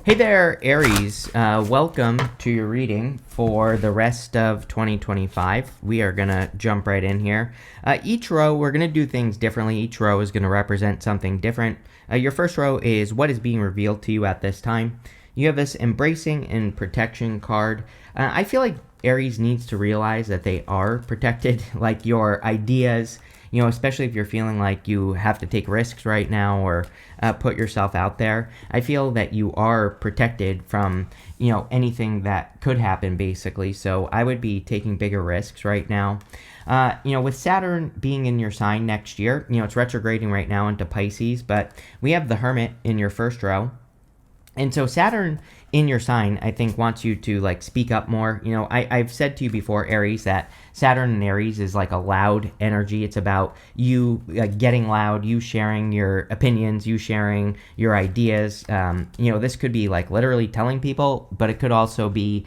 Hey there, Aries. Welcome to your reading for the rest of 2025. We are going to jump right in here. Each row, we're going to do things differently. Each row is going to represent something different. Your first row is what is being revealed to you at this time. You have this embracing and protection card. I feel like Aries needs to realize that they are protected, like your ideas, especially if you're feeling like you have to take risks right now or put yourself out there. I feel that you are protected from, anything that could happen, basically. So I would be taking bigger risks right now. With Saturn being in your sign next year, it's retrograding right now into Pisces, but we have the Hermit in your first row. And so Saturn in your sign, I think, wants you to speak up more. I've said to you before, Aries, that Saturn in Aries is like a loud energy. It's about you getting loud, you sharing your opinions, you sharing your ideas. This could be like literally telling people, but it could also be,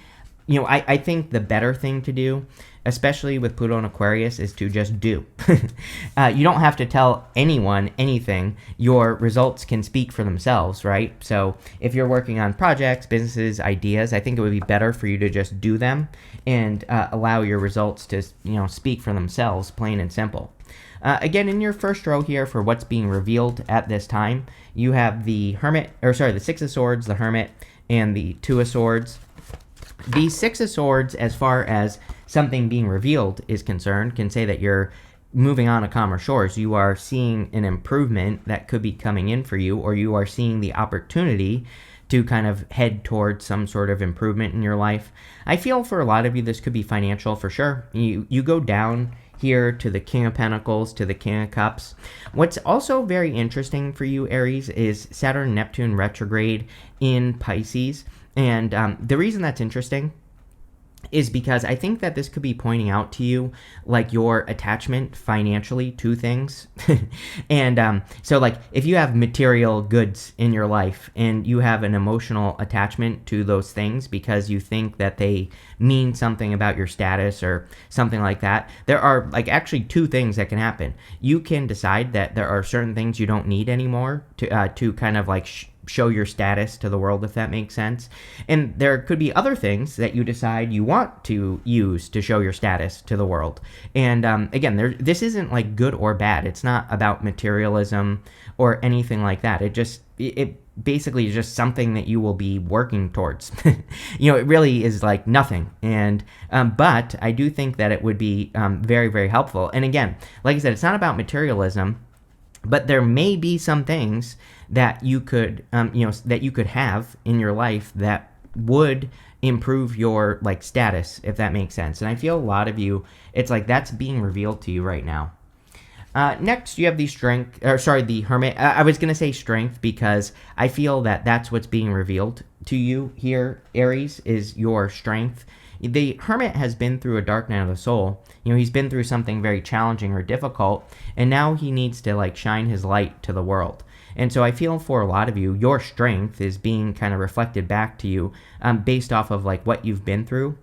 I think the better thing to do, especially with Pluto and Aquarius, is to just do. You don't have to tell anyone anything. Your results can speak for themselves, right? So if you're working on projects, businesses, ideas, I think it would be better for you to just do them and allow your results to, speak for themselves, plain and simple. Again, in your first row here for what's being revealed at this time, you have the Six of Swords, the Hermit, and the Two of Swords. The Six of Swords, as far as something being revealed is concerned, can say that you're moving on to calmer shores. You are seeing an improvement that could be coming in for you, or you are seeing the opportunity to kind of head towards some sort of improvement in your life. I feel for a lot of you, this could be financial for sure. You go down here to the King of Pentacles, to the King of Cups. What's also very interesting for you, Aries, is Saturn, Neptune retrograde in Pisces. And the reason that's interesting is because I think that this could be pointing out to you your attachment financially to things. And so if you have material goods in your life and you have an emotional attachment to those things because you think that they mean something about your status or something like that, there are actually two things that can happen. You can decide that there are certain things you don't need anymore to kind of show your status to the world, if that makes sense. And there could be other things that you decide you want to use to show your status to the world. And again, this isn't good or bad. It's not about materialism or anything like that. It basically is just something that you will be working towards. It really is nothing. And but I do think that it would be very, very helpful. And again, like I said, it's not about materialism, but there may be some things that you could, that you could have in your life that would improve your status, if that makes sense. And I feel a lot of you, it's that's being revealed to you right now. Next, you have the Hermit. I was going to say strength because I feel that that's what's being revealed to you here, Aries, is your strength. The Hermit has been through a dark night of the soul. He's been through something very challenging or difficult, and now he needs to shine his light to the world. And so I feel for a lot of you, your strength is being kind of reflected back to you based off of what you've been through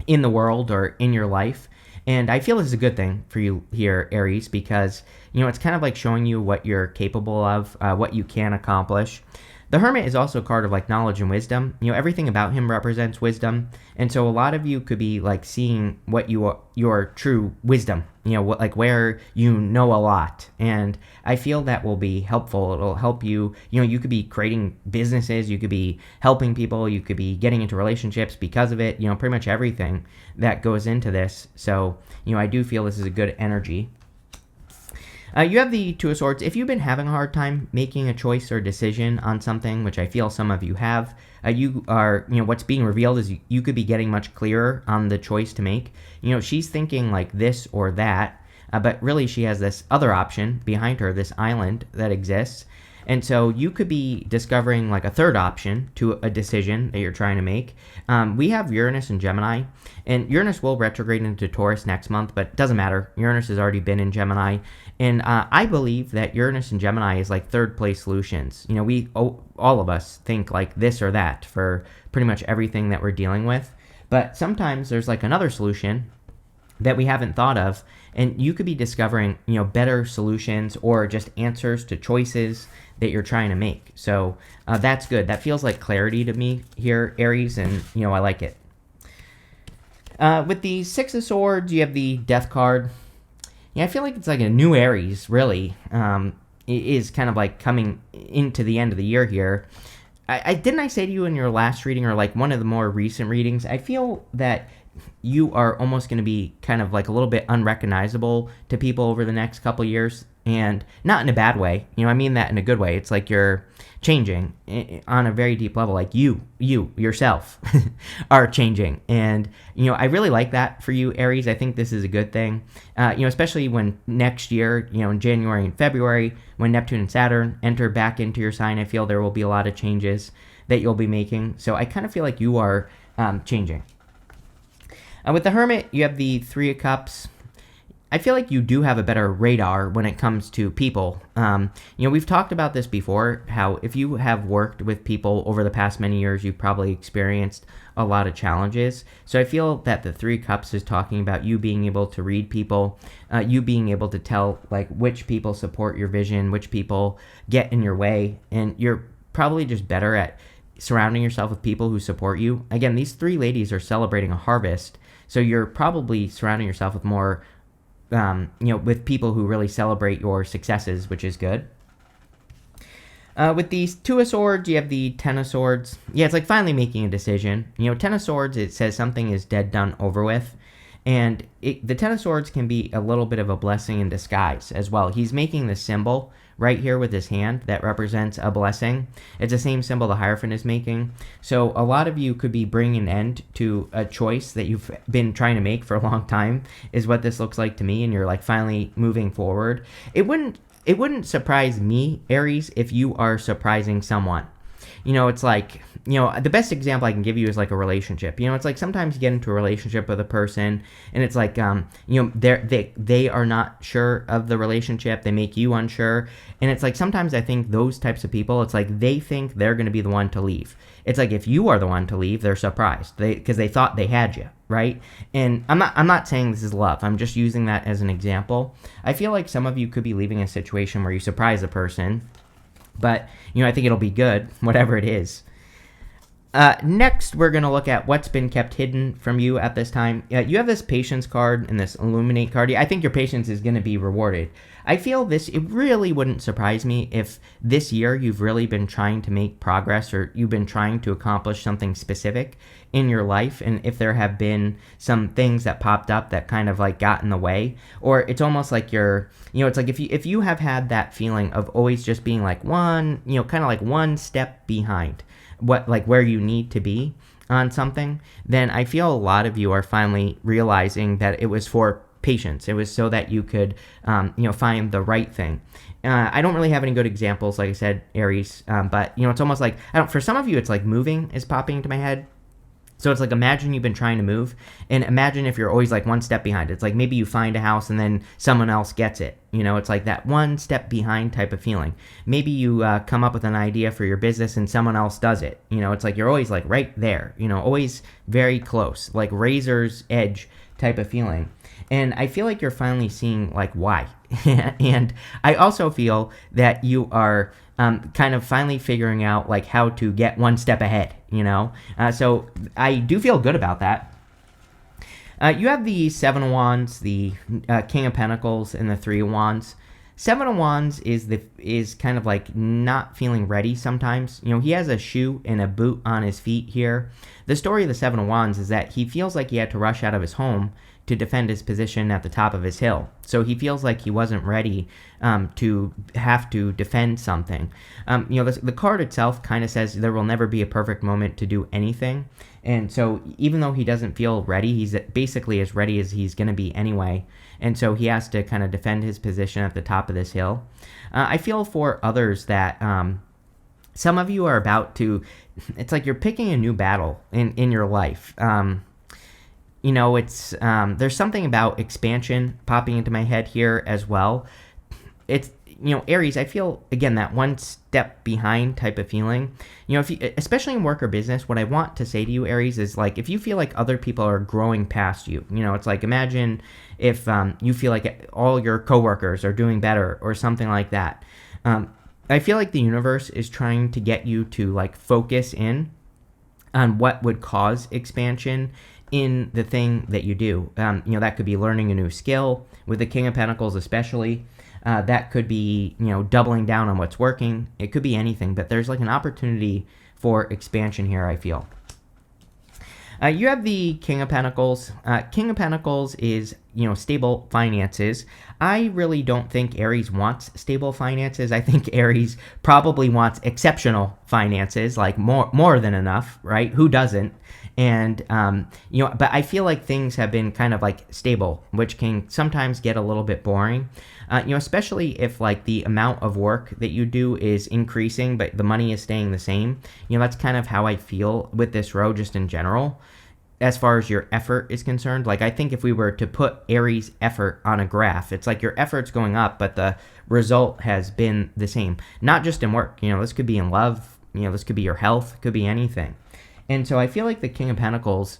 in the world or in your life. And I feel this is a good thing for you here, Aries, because, it's kind of showing you what you're capable of, what you can accomplish. The Hermit is also a card of knowledge and wisdom. Everything about him represents wisdom. And so a lot of you could be seeing what your true wisdom, where you know a lot. And I feel that will be helpful. It'll help you, you could be creating businesses, you could be helping people, you could be getting into relationships because of it, pretty much everything that goes into this. So, I do feel this is a good energy. You have the Two of Swords. If you've been having a hard time making a choice or decision on something, which I feel some of you have, what's being revealed is you could be getting much clearer on the choice to make. She's thinking this or that, but really she has this other option behind her, this island that exists. And so you could be discovering a third option to a decision that you're trying to make. We have Uranus and Gemini, and Uranus will retrograde into Taurus next month, but it doesn't matter. Uranus has already been in Gemini. And I believe that Uranus and Gemini is third place solutions. All of us think this or that for pretty much everything that we're dealing with. But sometimes there's another solution that we haven't thought of, and you could be discovering better solutions or just answers to choices that you're trying to make. So that's good. That feels like clarity to me here, Aries, and I like it. With the Six of Swords, you have the Death card. Yeah, I feel like it's like a new Aries, really. It is kind of like coming into the end of the year here. Didn't I say to you in your last reading, or like one of the more recent readings, I feel that you are almost going to be kind of like a little bit unrecognizable to people over the next couple years, and not in a bad way. I mean that in a good way. It's like you're changing on a very deep level, like you yourself are changing. And I really like that for you, Aries. I think this is a good thing, especially when next year, in January and February, when Neptune and Saturn enter back into your sign, I feel there will be a lot of changes that you'll be making. So I kind of feel like you are changing. With the Hermit, you have the Three of Cups. I feel like you do have a better radar when it comes to people. We've talked about this before, how if you have worked with people over the past many years, you've probably experienced a lot of challenges. So I feel that the Three of Cups is talking about you being able to read people, you being able to tell like which people support your vision, which people get in your way, and you're probably just better at surrounding yourself with people who support you. Again, these three ladies are celebrating a harvest, so you're probably surrounding yourself with more with people who really celebrate your successes, which is good. With these Two of Swords, you have the Ten of Swords. Yeah, it's like finally making a decision. Ten of Swords, it says something is dead, done, over with. And the Ten of Swords can be a little bit of a blessing in disguise as well. He's making the symbol right here with his hand that represents a blessing. It's the same symbol the Hierophant is making. So a lot of you could be bringing an end to a choice that you've been trying to make for a long time, is what this looks like to me, and you're like finally moving forward. It wouldn't surprise me, Aries, if you are surprising someone. It's like, the best example I can give you is like a relationship. It's like sometimes you get into a relationship with a person and it's like, they are not sure of the relationship. They make you unsure. And it's like, sometimes I think those types of people, it's like they think they're going to be the one to leave. It's like, if you are the one to leave, they're surprised because they thought they had you, right? And I'm not saying this is love. I'm just using that as an example. I feel like some of you could be leaving a situation where you surprise a person, but, I think it'll be good, whatever it is. Next, we're going to look at what's been kept hidden from you at this time. You have this Patience card and this Illuminate card. I think your patience is going to be rewarded. I feel it really wouldn't surprise me if this year you've really been trying to make progress, or you've been trying to accomplish something specific in your life, and if there have been some things that popped up that kind of like got in the way, or it's almost like it's like if you have had that feeling of always just being like one, kind of like one step behind where you need to be on something, then I feel a lot of you are finally realizing that it was for patience. It was so that you could, find the right thing. I don't really have any good examples, like I said, Aries, but, it's almost like, for some of you, it's like moving is popping into my head. So it's like, imagine you've been trying to move, and imagine if you're always like one step behind. It's like maybe you find a house and then someone else gets it. It's like that one step behind type of feeling. Maybe you come up with an idea for your business and someone else does it. It's like you're always like right there, always very close, like razor's edge type of feeling. And I feel like you're finally seeing like why. And I also feel that you are kind of finally figuring out like how to get one step ahead, so I do feel good about that. You have the Seven of Wands, the King of Pentacles, and the Three of Wands. Seven of Wands is kind of like not feeling ready sometimes. He has a shoe and a boot on his feet here. The story of the Seven of Wands is that he feels like he had to rush out of his home to defend his position at the top of his hill. So he feels like he wasn't ready to have to defend something. The card itself kind of says there will never be a perfect moment to do anything. And so even though he doesn't feel ready, he's basically as ready as he's going to be anyway. And so he has to kind of defend his position at the top of this hill. I feel for others that some of you are about to, it's like you're picking a new battle in your life. It's there's something about expansion popping into my head here as well. It's Aries, I feel, again, that one step behind type of feeling. If you, especially in work or business, what I want to say to you, Aries, is like, if you feel like other people are growing past you, it's like, imagine if you feel like all your coworkers are doing better or something like that. I feel like the universe is trying to get you to like focus in on what would cause expansion in the thing that you do. That could be learning a new skill with the King of Pentacles, especially. That could be, doubling down on what's working. It could be anything, but there's like an opportunity for expansion here, I feel. You have the King of Pentacles. King of Pentacles is, stable finances. I really don't think Aries wants stable finances. I think Aries probably wants exceptional finances, like more than enough, right? Who doesn't? And, but I feel like things have been kind of like stable, which can sometimes get a little bit boring. Especially if like the amount of work that you do is increasing, but the money is staying the same. That's kind of how I feel with this row just in general. As far as your effort is concerned, like I think if we were to put Aries effort on a graph, it's like your effort's going up, but the result has been the same. Not just in work, this could be in love, this could be your health, could be anything. And so I feel like the King of Pentacles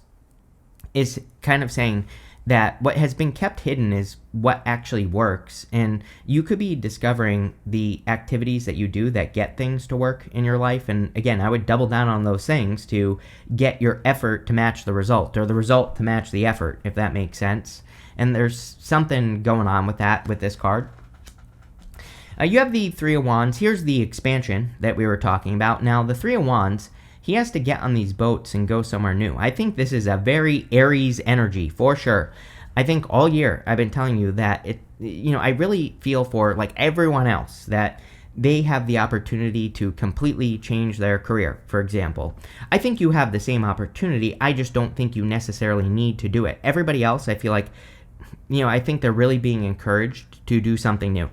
is kind of saying that what has been kept hidden is what actually works. And you could be discovering the activities that you do that get things to work in your life. And again, I would double down on those things to get your effort to match the result, or the result to match the effort, if that makes sense. And there's something going on with that with this card. You have the Three of Wands. Here's the expansion that we were talking about. Now, the Three of Wands, he has to get on these boats and go somewhere new. I think this is a very Aries energy, for sure. I think all year I've been telling you that I really feel for like everyone else that they have the opportunity to completely change their career, for example. I think you have the same opportunity. I just don't think you necessarily need to do it. Everybody else, I feel like, I think they're really being encouraged to do something new.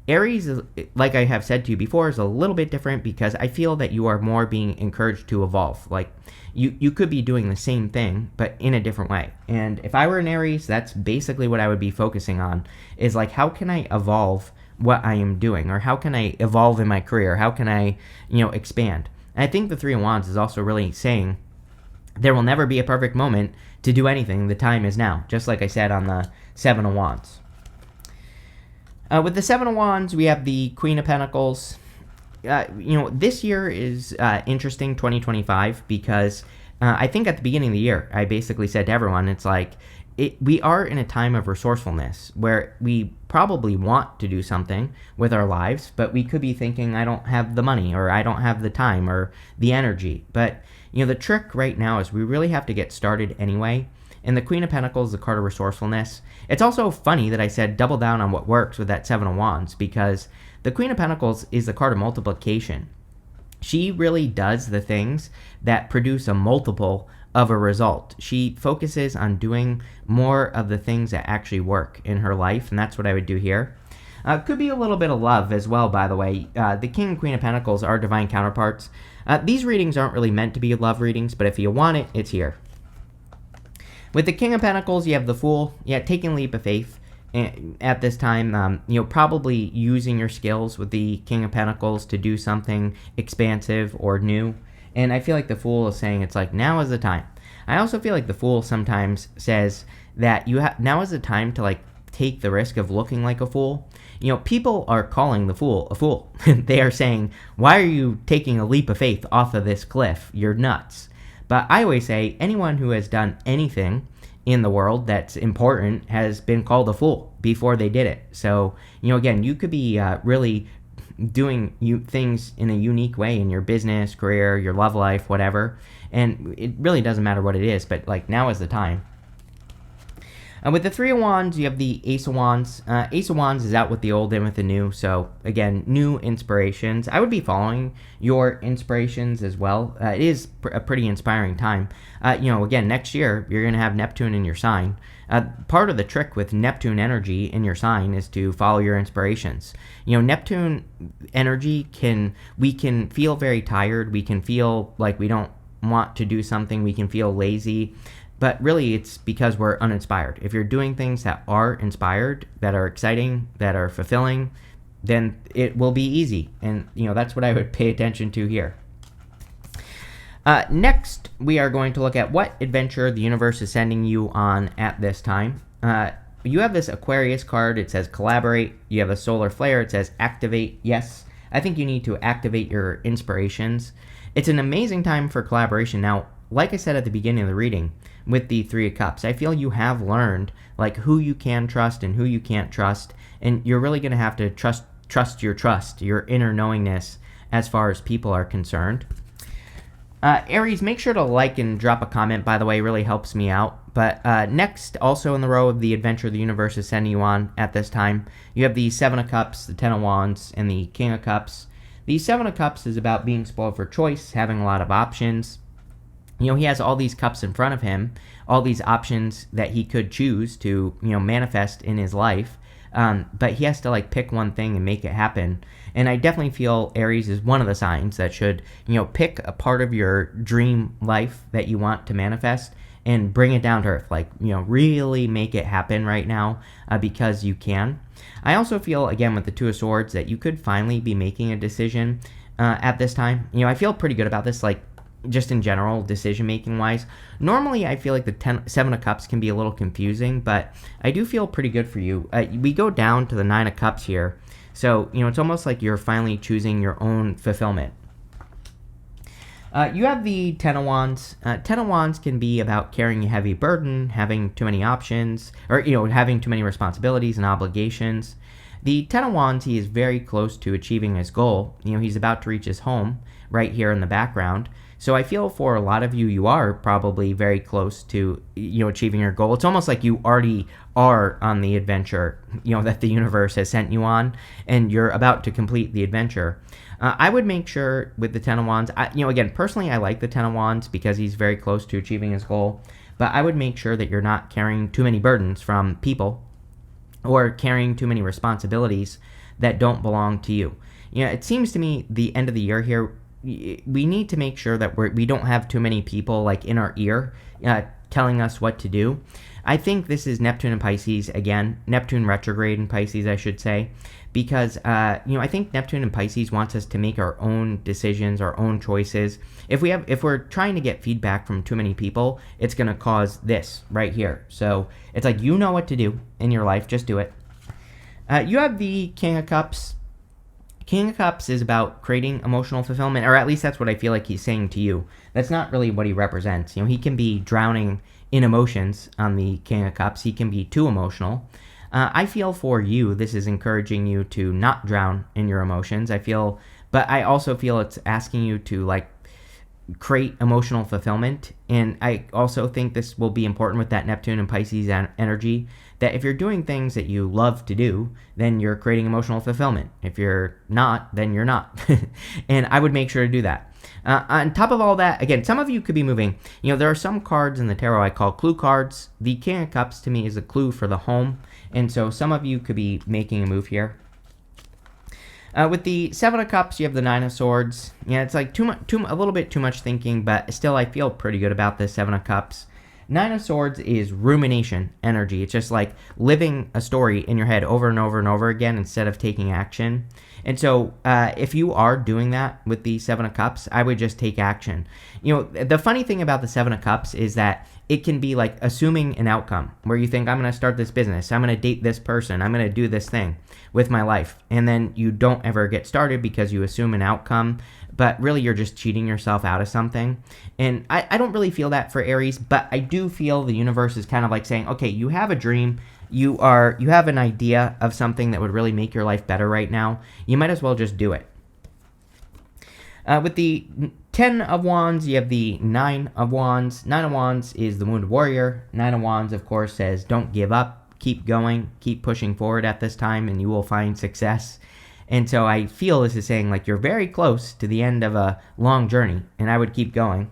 Aries, like I have said to you before, is a little bit different because I feel that you are more being encouraged to evolve. Like, you could be doing the same thing, but in a different way. And if I were an Aries, that's basically what I would be focusing on, is like, how can I evolve what I am doing? Or how can I evolve in my career? How can I, expand? And I think the Three of Wands is also really saying there will never be a perfect moment to do anything. The time is now, just like I said on the Seven of Wands. With the Seven of Wands, we have the Queen of Pentacles. This year is interesting, 2025, because I think at the beginning of the year, I basically said to everyone, it's like, we are in a time of resourcefulness where we probably want to do something with our lives, but we could be thinking, I don't have the money, or I don't have the time, or the energy. But, the trick right now is we really have to get started anyway. And the Queen of Pentacles is the card of resourcefulness. It's also funny that I said double down on what works with that Seven of Wands, because the Queen of Pentacles is the card of multiplication. She really does the things that produce a multiple of a result. She focuses on doing more of the things that actually work in her life, and that's what I would do here. Could be a little bit of love as well, by the way. The King and Queen of Pentacles are divine counterparts. These readings aren't really meant to be love readings, but if you want it, it's here. With the King of Pentacles, you have the Fool. Yeah, taking a leap of faith at this time. Probably using your skills with the King of Pentacles to do something expansive or new. And I feel like the Fool is saying it's like, now is the time. I also feel like the Fool sometimes says that now is the time to like take the risk of looking like a fool. People are calling the Fool a fool. They are saying, why are you taking a leap of faith off of this cliff? You're nuts. But I always say anyone who has done anything in the world that's important has been called a fool before they did it. So, again, you could be really doing things in a unique way in your business, career, your love life, whatever. And it really doesn't matter what it is, but like now is the time. With the Three of Wands, you have the Ace of Wands. Ace of Wands is out with the old in with the new. So, again, new inspirations. I would be following your inspirations as well. It is a pretty inspiring time. Again, next year, you're going to have Neptune in your sign. Part of the trick with Neptune energy in your sign is to follow your inspirations. Neptune energy we can feel very tired. We can feel like we don't want to do something. We can feel lazy. But really, it's because we're uninspired. If you're doing things that are inspired, that are exciting, that are fulfilling, then it will be easy. And, that's what I would pay attention to here. Next, we are going to look at what adventure the universe is sending you on at this time. You have this Aquarius card. It says collaborate. You have a solar flare. It says activate. Yes, I think you need to activate your inspirations. It's an amazing time for collaboration. Now, like I said at the beginning of the reading, with the Three of Cups, I feel you have learned like who you can trust and who you can't trust, and you're really going to have to trust your inner knowingness as far as people are concerned. Aries, make sure to like and drop a comment, by the way, really helps me out. But next, also in the row of the adventure the universe is sending you on at this time, you have the Seven of Cups, the Ten of Wands, and the King of Cups. The Seven of Cups is about being spoiled for choice, having a lot of options. He has all these cups in front of him, all these options that he could choose to, manifest in his life. But he has to pick one thing and make it happen. And I definitely feel Aries is one of the signs that should, pick a part of your dream life that you want to manifest and bring it down to earth. Really make it happen right now because you can. I also feel, again, with the Two of Swords, that you could finally be making a decision at this time. I feel pretty good about this, just in general, decision-making wise. Normally, I feel like the Seven of Cups can be a little confusing, but I do feel pretty good for you. We go down to the Nine of Cups here, so, it's almost like you're finally choosing your own fulfillment. You have the Ten of Wands. Ten of Wands can be about carrying a heavy burden, having too many options, or, having too many responsibilities and obligations. The Ten of Wands, he is very close to achieving his goal. He's about to reach his home right here in the background. So I feel for a lot of you, you are probably very close to, achieving your goal. It's almost like you already are on the adventure, that the universe has sent you on, and you're about to complete the adventure. I would make sure with the Ten of Wands, again, personally, I like the Ten of Wands because he's very close to achieving his goal, but I would make sure that you're not carrying too many burdens from people or carrying too many responsibilities that don't belong to you. It seems to me the end of the year here, we need to make sure that we don't have too many people in our ear telling us what to do. I think this is Neptune and Pisces again, Neptune retrograde in Pisces, I should say, because I think Neptune and Pisces wants us to make our own decisions, our own choices. If we're trying to get feedback from too many people, it's going to cause this right here. So it's like, what to do in your life, just do it. You have the King of Cups. King of Cups is about creating emotional fulfillment, or at least that's what I feel like he's saying to you. That's not really what he represents. He can be drowning in emotions on the King of Cups. He can be too emotional. I feel for you, this is encouraging you to not drown in your emotions. But I also feel it's asking you to create emotional fulfillment. And I also think this will be important with that Neptune and Pisces energy, that if you're doing things that you love to do, then you're creating emotional fulfillment. If you're not, then you're not. And I would make sure to do that. On top of all that, again, some of you could be moving. There are some cards in the tarot I call clue cards. The King of Cups to me is a clue for the home. And so some of you could be making a move here. With the Seven of Cups, you have the Nine of Swords. It's a little bit too much thinking, but still I feel pretty good about this Seven of Cups. Nine of Swords is rumination energy. It's just like living a story in your head over and over and over again instead of taking action. And so if you are doing that with the Seven of Cups, I would just take action. The funny thing about the Seven of Cups is that it can be like assuming an outcome where you think, I'm going to start this business, I'm going to date this person, I'm going to do this thing with my life. And then you don't ever get started because you assume an outcome, but really you're just cheating yourself out of something. And I don't really feel that for Aries, but I do feel the universe is kind of like saying, okay, you have a dream, you have an idea of something that would really make your life better right now. You might as well just do it. With the Ten of Wands, you have the Nine of Wands. Nine of Wands is the Wounded Warrior. Nine of Wands, of course, says don't give up, keep going, keep pushing forward at this time, and you will find success. And so I feel this is saying you're very close to the end of a long journey, and I would keep going.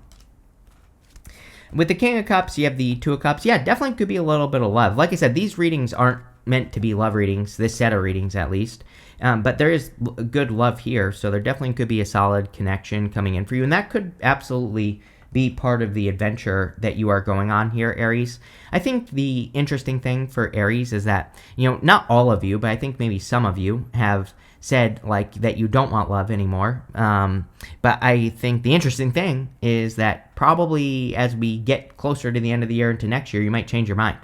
With the King of Cups, you have the Two of Cups. Yeah, definitely could be a little bit of love. Like I said, these readings aren't meant to be love readings, this set of readings at least. But there is good love here, so there definitely could be a solid connection coming in for you. And that could absolutely be part of the adventure that you are going on here, Aries. I think the interesting thing for Aries is that, not all of you, but I think maybe some of you have said like that you don't want love anymore. But I think the interesting thing is that probably as we get closer to the end of the year into next year, you might change your mind.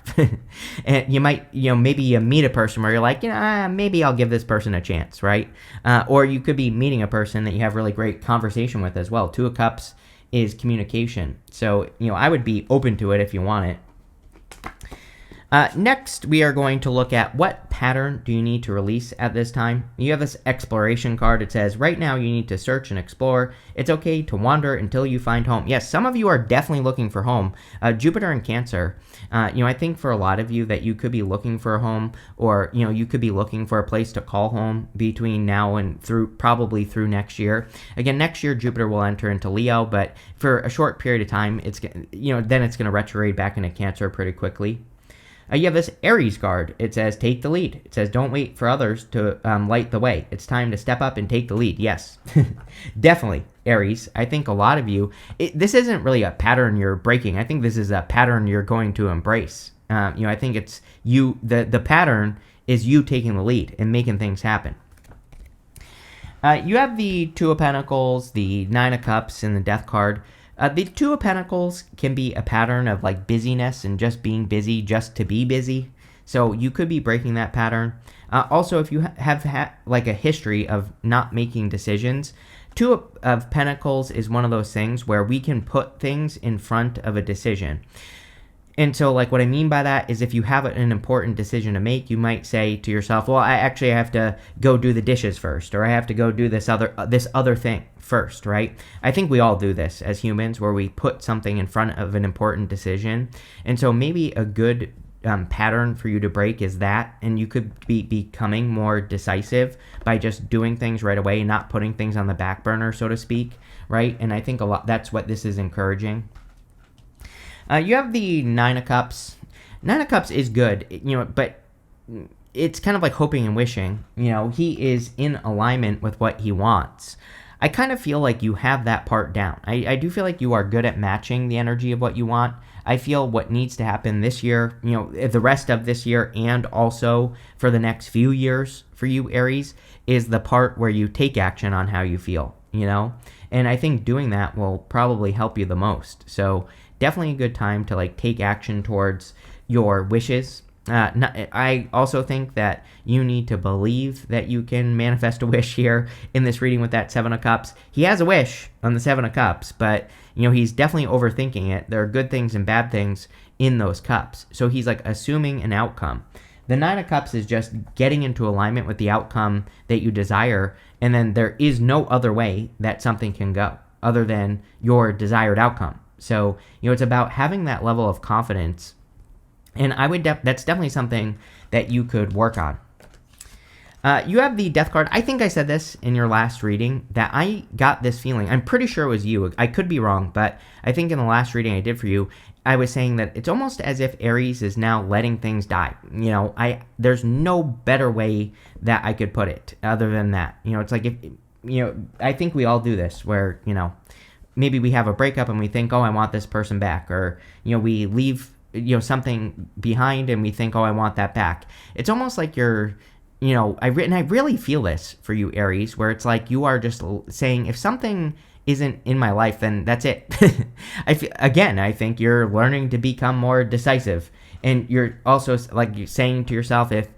And you might, maybe you meet a person where you're like, maybe I'll give this person a chance, right? Or you could be meeting a person that you have really great conversation with as well. Two of Cups is communication. So, I would be open to it if you want it. Next, we are going to look at what pattern do you need to release at this time. You have this exploration card. It says, right now you need to search and explore. It's okay to wander until you find home. Yes, some of you are definitely looking for home. Jupiter in Cancer, I think for a lot of you that you could be looking for a home, or, you could be looking for a place to call home between now and probably through next year. Again, next year, Jupiter will enter into Leo, but for a short period of time, then it's going to retrograde back into Cancer pretty quickly. You have this Aries card. It says, take the lead. It says, don't wait for others to light the way. It's time to step up and take the lead. Yes, definitely, Aries. I think a lot of you, this isn't really a pattern you're breaking. I think this is a pattern you're going to embrace. I think it's you, the pattern is you taking the lead and making things happen. You have the Two of Pentacles, the Nine of Cups, and the Death card. The Two of Pentacles can be a pattern of like busyness and just being busy just to be busy. So you could be breaking that pattern. Also, if you have had like a history of not making decisions, Two of Pentacles is one of those things where we can put things in front of a decision. And so, like, what I mean by that is if you have an important decision to make, you might say to yourself, well, I have to go do the dishes first, or I have to go do this other thing first, right? I think we all do this as humans, where we put something in front of an important decision. And so maybe a good pattern for you to break is that, and you could be becoming more decisive by just doing things right away and not putting things on the back burner, so to speak, right? And I think that's what this is encouraging. You have the Nine of Cups. Nine of Cups is good, but it's kind of like hoping and wishing. He is in alignment with what he wants. I kind of feel like you have that part down. I do feel like you are good at matching the energy of what you want. I feel what needs to happen this year, the rest of this year, and also for the next few years for you, Aries, is the part where you take action on how you feel, And I think doing that will probably help you the most. So definitely a good time to like take action towards your wishes. I also think that you need to believe that you can manifest a wish here in this reading with that Seven of Cups. He has a wish on the Seven of Cups, but he's definitely overthinking it. There are good things and bad things in those cups. So he's like assuming an outcome. The Nine of Cups is just getting into alignment with the outcome that you desire, and then there is no other way that something can go other than your desired outcome. So, it's about having that level of confidence, and that's definitely something that you could work on. You have the Death card. I think I said this in your last reading, that I got this feeling. I'm pretty sure it was you. I could be wrong, but I think in the last reading I did for you, I was saying that it's almost as if Aries is now letting things die. There's no better way that I could put it other than that. It's like I think we all do this where, maybe we have a breakup and we think, oh, I want this person back. Or, we leave, something behind and we think, oh, I want that back. It's almost like you're, I really feel this for you, Aries, where it's like you are just saying, if something isn't in my life, then that's it. I think you're learning to become more decisive. And you're also like you're saying to yourself, if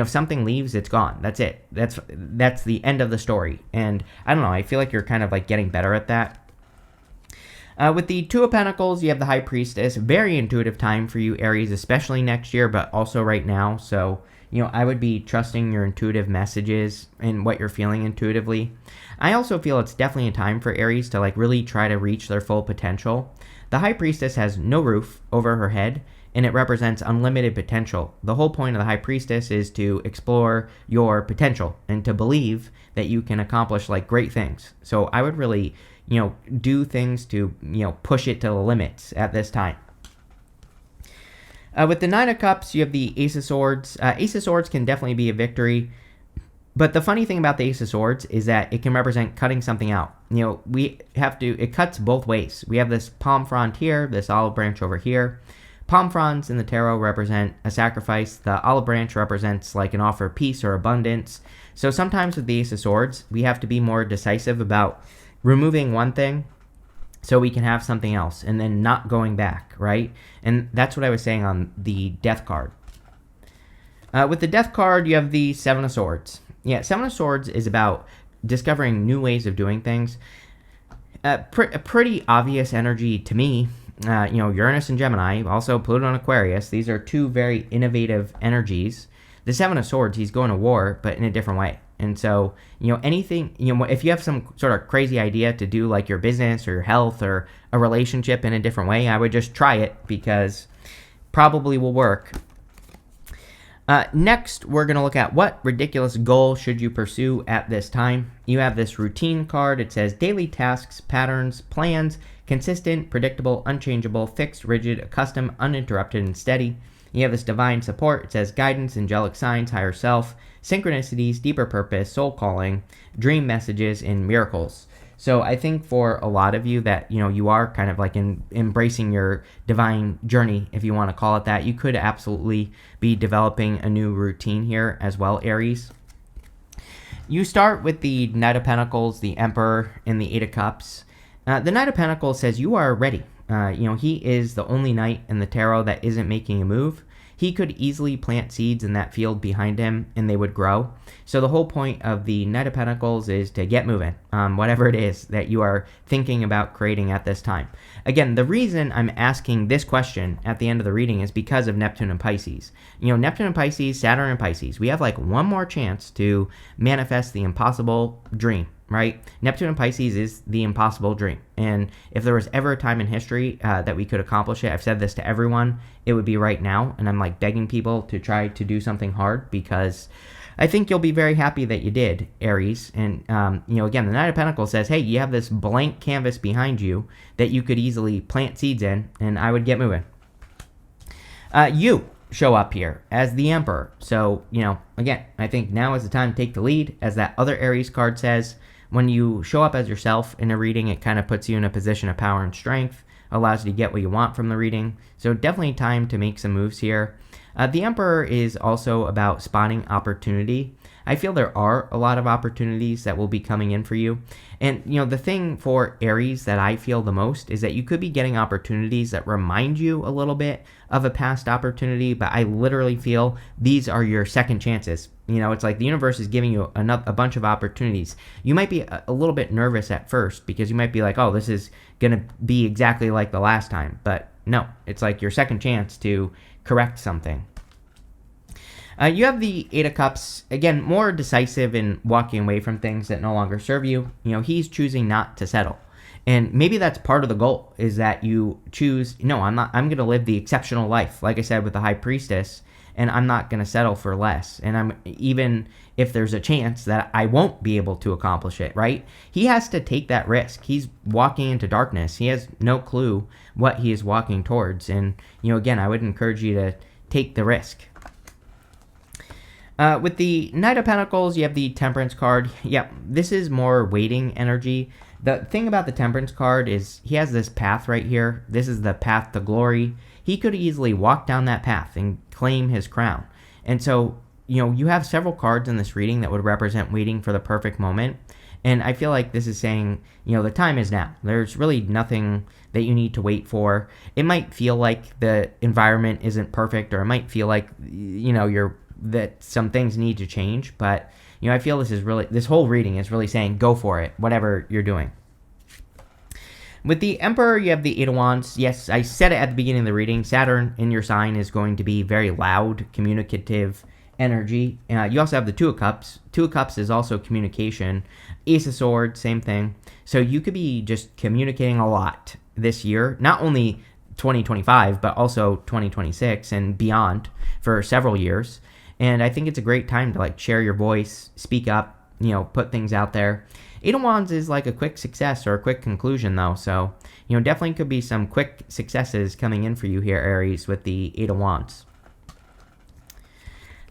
something leaves, it's gone. That's it. That's the end of the story. And I don't know, I feel like you're kind of like getting better at that. With the Two of Pentacles, you have the High Priestess. Very intuitive time for you, Aries, especially next year, but also right now. So, I would be trusting your intuitive messages and what you're feeling intuitively. I also feel it's definitely a time for Aries to like really try to reach their full potential. The High Priestess has no roof over her head, and it represents unlimited potential. The whole point of the High Priestess is to explore your potential and to believe that you can accomplish like great things. So I would really do things to, push it to the limits at this time. With the Nine of Cups, you have the Ace of Swords. Ace of Swords can definitely be a victory. But the funny thing about the Ace of Swords is that it can represent cutting something out. It cuts both ways. We have this palm frond here, this olive branch over here. palm fronds in the tarot represent a sacrifice. The olive branch represents like an offer of peace or abundance. So sometimes with the Ace of Swords, we have to be more decisive about removing one thing so we can have something else and then not going back, right? And that's what I was saying on the Death card. With the Death card, you have the Seven of Swords. Yeah, Seven of Swords is about discovering new ways of doing things. A pretty obvious energy to me. Uranus and Gemini, also Pluto and Aquarius. These are two very innovative energies. The Seven of Swords, he's going to war, but in a different way. And so, anything, if you have some sort of crazy idea to do like your business or your health or a relationship in a different way, I would just try it because probably will work. Next, we're going to look at what ridiculous goal should you pursue at this time. You have this routine card. It says daily tasks, patterns, plans, consistent, predictable, unchangeable, fixed, rigid, accustomed, uninterrupted, and steady. You have this divine support. It says guidance, angelic signs, higher self, synchronicities, deeper purpose, soul calling, dream messages, and miracles. So I think for a lot of you that, you are kind of like embracing your divine journey, if you want to call it that, you could absolutely be developing a new routine here as well, Aries. You start with the Knight of Pentacles, the Emperor, and the Eight of Cups. The Knight of Pentacles says you are ready. He is the only knight in the tarot that isn't making a move. He could easily plant seeds in that field behind him and they would grow. So the whole point of the Knight of Pentacles is to get moving, whatever it is that you are thinking about creating at this time. Again, the reason I'm asking this question at the end of the reading is because of Neptune and Pisces. Neptune and Pisces, Saturn and Pisces, we have like one more chance to manifest the impossible dream. Right? Neptune and Pisces is the impossible dream. And if there was ever a time in history that we could accomplish it, I've said this to everyone, it would be right now. And I'm like begging people to try to do something hard because I think you'll be very happy that you did, Aries. And, again, the Knight of Pentacles says, hey, you have this blank canvas behind you that you could easily plant seeds in, and I would get moving. You show up here as the Emperor. So, again, I think now is the time to take the lead. As that other Aries card says, when you show up as yourself in a reading, it kind of puts you in a position of power and strength, allows you to get what you want from the reading. So definitely time to make some moves here. The Emperor is also about spotting opportunity. I feel there are a lot of opportunities that will be coming in for you. And, the thing for Aries that I feel the most is that you could be getting opportunities that remind you a little bit of a past opportunity, but I literally feel these are your second chances. It's like the universe is giving you a bunch of opportunities. You might be a little bit nervous at first because you might be like, oh, this is going to be exactly like the last time. But no, it's like your second chance to correct something. You have the Eight of Cups, again, more decisive in walking away from things that no longer serve you. He's choosing not to settle. And maybe that's part of the goal, is that you choose, no, I'm going to live the exceptional life, like I said with the High Priestess, and I'm not going to settle for less. And even if there's a chance that I won't be able to accomplish it, right? He has to take that risk. He's walking into darkness. He has no clue what he is walking towards. And, again, I would encourage you to take the risk. With the Knight of Pentacles, you have the Temperance card. Yep, this is more waiting energy. The thing about the Temperance card is he has this path right here. This is the path to glory. He could easily walk down that path and claim his crown. And so, you have several cards in this reading that would represent waiting for the perfect moment. And I feel like this is saying, the time is now. There's really nothing that you need to wait for. It might feel like the environment isn't perfect, or it might feel like, that some things need to change, but I feel this whole reading is really saying go for it, whatever you're doing. With the Emperor, you have the Eight of Wands. Yes, I said it at the beginning of the reading. Saturn in your sign is going to be very loud, communicative energy. You also have the Two of Cups. Two of Cups is also communication. Ace of Swords, same thing. So you could be just communicating a lot this year, not only 2025, but also 2026 and beyond for several years. And I think it's a great time to share your voice, speak up, put things out there. Eight of Wands is like a quick success or a quick conclusion though. So, definitely could be some quick successes coming in for you here, Aries, with the Eight of Wands.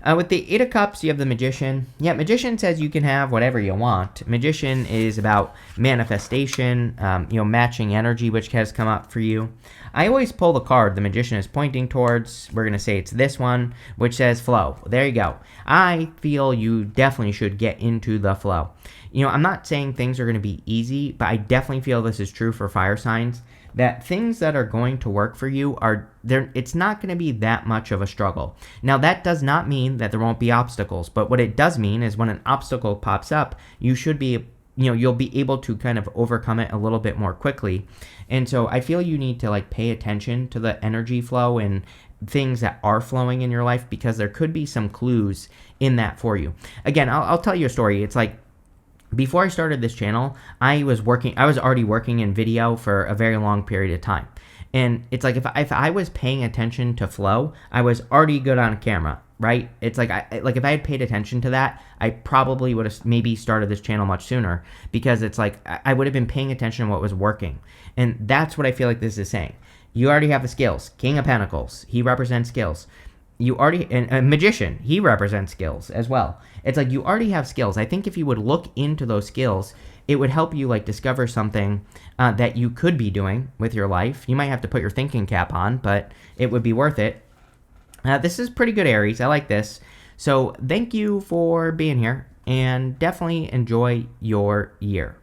With the Eight of Cups, you have the Magician. Yeah, Magician says you can have whatever you want. Magician is about manifestation, matching energy, which has come up for you. I always pull the card the Magician is pointing towards. We're going to say it's this one, which says flow. There you go. I feel you definitely should get into the flow. I'm not saying things are going to be easy, but I definitely feel this is true for fire signs, that things that are going to work for you are there. It's not going to be that much of a struggle. Now, that does not mean that there won't be obstacles, but what it does mean is when an obstacle pops up, you'll be able to kind of overcome it a little bit more quickly. And so I feel you need to like pay attention to the energy flow and things that are flowing in your life, because there could be some clues in that for you. Again, I'll tell you a story. It's like, before I started this channel, I was already working in video for a very long period of time. And it's like, if I was paying attention to flow, I was already good on camera, right? It's like, if I had paid attention to that, I probably would have maybe started this channel much sooner, because it's like, I would have been paying attention to what was working. And that's what I feel like this is saying. You already have the skills. King of Pentacles, he represents skills. And a Magician, he represents skills as well. It's like you already have skills. I think if you would look into those skills, it would help you like discover something that you could be doing with your life. You might have to put your thinking cap on, but it would be worth it. This is pretty good, Aries. I like this. So thank you for being here, and definitely enjoy your year.